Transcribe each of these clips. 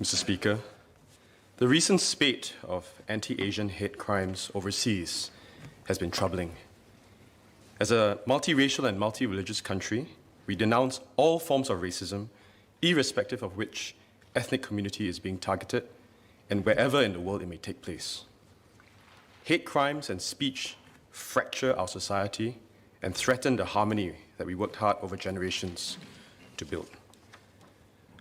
Mr. Speaker, the recent spate of anti-Asian hate crimes overseas has been troubling. As a multiracial and multi-religious country, we denounce all forms of racism, irrespective of which ethnic community is being targeted and wherever in the world it may take place. Hate crimes and speech fracture our society and threaten the harmony that we worked hard over generations to build.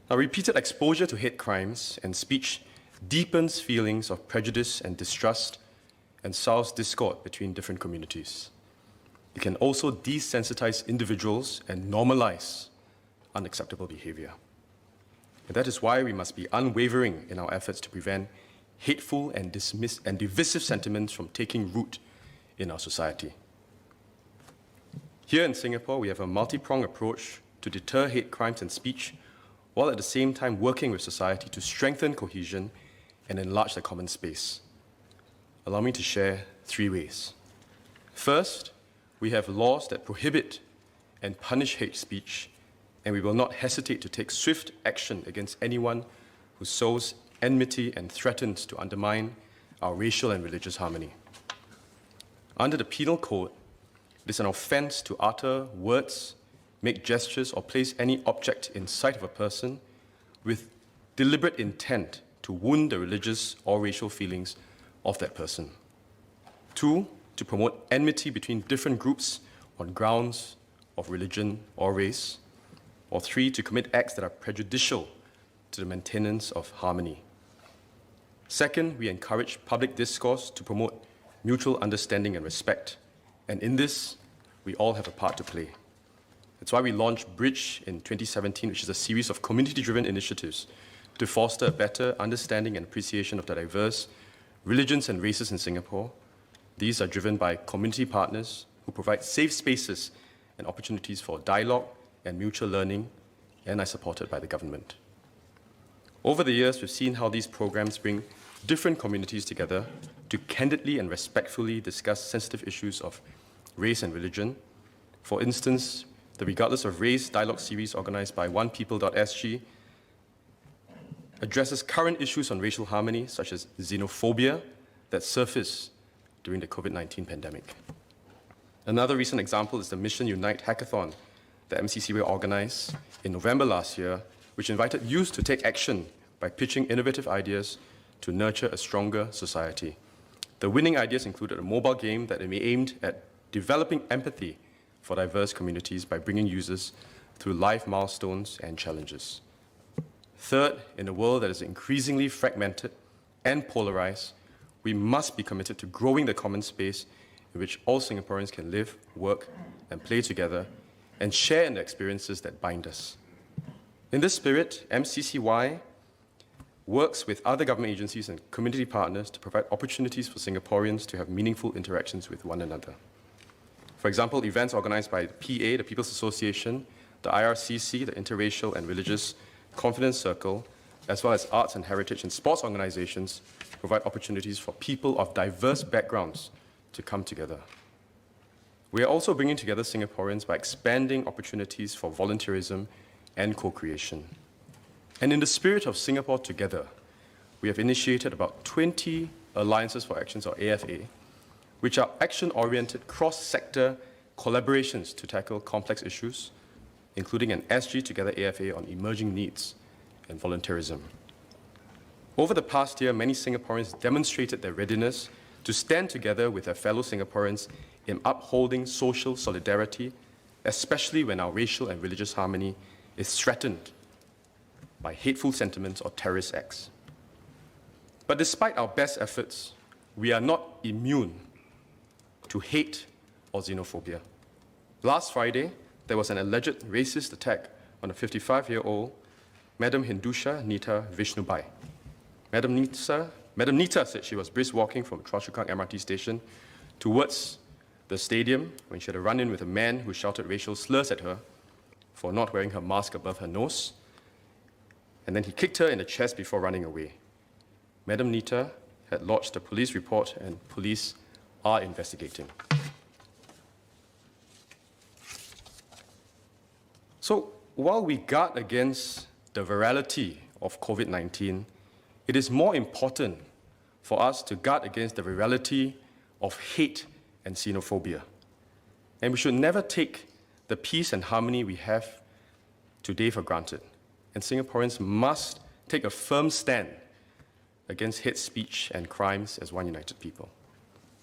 Now, repeated exposure to hate crimes and speech deepens feelings of prejudice and distrust and sows discord between different communities. It can also desensitize individuals and normalize unacceptable behavior. And that is why we must be unwavering in our efforts to prevent hateful and divisive sentiments from taking root in our society. Here in Singapore, we have a multi-pronged approach to deter hate crimes and speech, while at the same time working with society to strengthen cohesion and enlarge the common space. Allow me to share 3 ways. First, we have laws that prohibit and punish hate speech, and we will not hesitate to take swift action against anyone who sows enmity and threatens to undermine our racial and religious harmony. Under the Penal Code, it is an offense to utter words, make gestures, or place any object in sight of a person with deliberate intent to wound the religious or racial feelings of that person. 2, to promote enmity between different groups on grounds of religion or race. Or 3, to commit acts that are prejudicial to the maintenance of harmony. Second, we encourage public discourse to promote mutual understanding and respect. And in this, we all have a part to play. That's why we launched Bridge in 2017, which is a series of community-driven initiatives to foster a better understanding and appreciation of the diverse religions and races in Singapore. These are driven by community partners who provide safe spaces and opportunities for dialogue and mutual learning, and are supported by the government. Over the years, we've seen how these programs bring different communities together to candidly and respectfully discuss sensitive issues of race and religion. For instance, the Regardless of Race dialogue series organized by onepeople.sg addresses current issues on racial harmony, such as xenophobia, that surfaced during the COVID-19 pandemic. Another recent example is the Mission Unite hackathon that MCC will organize in November last year, which invited youth to take action by pitching innovative ideas to nurture a stronger society. The winning ideas included a mobile game that aimed at developing empathy for diverse communities by bringing users through life milestones and challenges. Third, in a world that is increasingly fragmented and polarized, we must be committed to growing the common space in which all Singaporeans can live, work, and play together and share in the experiences that bind us. In this spirit, MCCY works with other government agencies and community partners to provide opportunities for Singaporeans to have meaningful interactions with one another. For example, events organized by PA, the People's Association, the IRCC, the Interracial and Religious Confidence Circle, as well as arts and heritage and sports organizations, provide opportunities for people of diverse backgrounds to come together. We are also bringing together Singaporeans by expanding opportunities for volunteerism and co-creation. And in the spirit of Singapore Together, we have initiated about 20 Alliances for Actions, or AFA, which are action-oriented cross-sector collaborations to tackle complex issues, including an SG Together AFA on emerging needs and volunteerism. Over the past year, many Singaporeans demonstrated their readiness to stand together with their fellow Singaporeans in upholding social solidarity, especially when our racial and religious harmony is threatened by hateful sentiments or terrorist acts. But despite our best efforts, we are not immune to hate or xenophobia. Last Friday, there was an alleged racist attack on a 55-year-old Madam Hindusha Nita Vishnubai. Madam Nita said she was brisk walking from Choa Chu Kang MRT station towards the stadium when she had a run-in with a man who shouted racial slurs at her for not wearing her mask above her nose, and then he kicked her in the chest before running away. Madam Nita had lodged a police report, and police are investigating. So while we guard against the virality of COVID-19, it is more important for us to guard against the reality of hate and xenophobia. And we should never take the peace and harmony we have today for granted. And Singaporeans must take a firm stand against hate speech and crimes as one united people.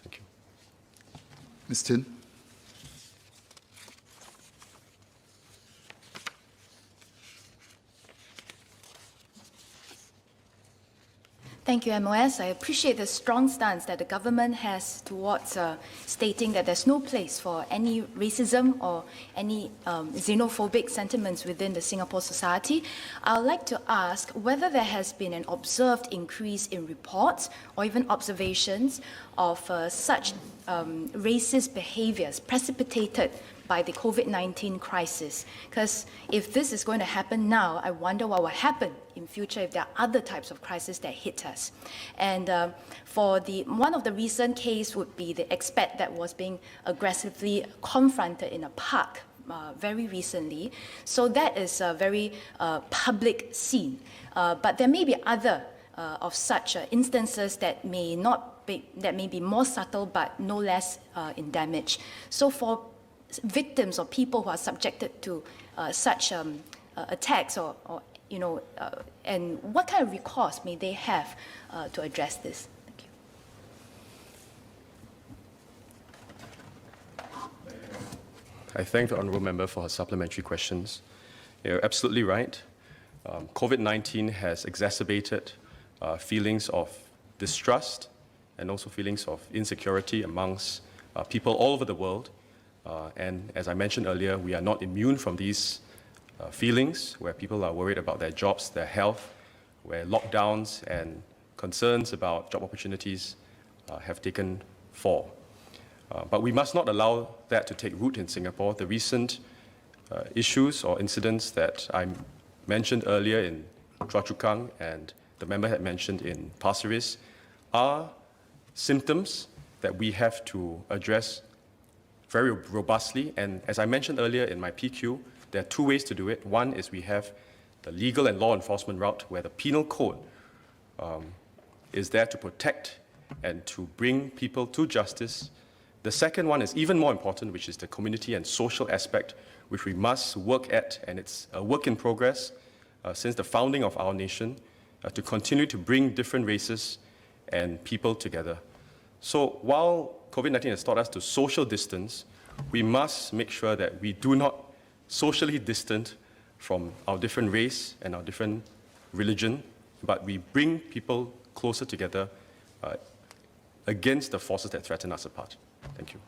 Thank you. Ms. Tin. Thank you, MOS. I appreciate the strong stance that the government has towards stating that there's no place for any racism or any xenophobic sentiments within the Singapore society. I'd like to ask whether there has been an observed increase in reports or even observations of such racist behaviors precipitated by the COVID-19 crisis. Because if this is going to happen now, I wonder what will happen in future if there are other types of crises that hit us. And for one of the recent case would be the expat that was being aggressively confronted in a park very recently. So that is a very public scene. But there may be other of such instances that may be more subtle but no less in damage. So for victims or people who are subjected to such attacks and what kind of recourse may they have to address this? Thank you. I thank the Honourable Member for her supplementary questions. You're absolutely right. COVID-19 has exacerbated feelings of distrust and also feelings of insecurity amongst people all over the world. And as I mentioned earlier, we are not immune from these feelings where people are worried about their jobs, their health, where lockdowns and concerns about job opportunities have taken fall. But we must not allow that to take root in Singapore. The recent issues or incidents that I mentioned earlier in Choa Chu Kang and the member had mentioned in Pasir Ris are symptoms that we have to address very robustly. And as I mentioned earlier in my PQ, there are two ways to do it. One is we have the legal and law enforcement route where the penal code is there to protect and to bring people to justice. The second one is even more important, which is the community and social aspect, which we must work at, and it's a work in progress since the founding of our nation, to continue to bring different races and people together. So while COVID-19 has taught us to social distance, we must make sure that we do not socially distant from our different race and our different religion, but we bring people closer together against the forces that threaten us apart. Thank you.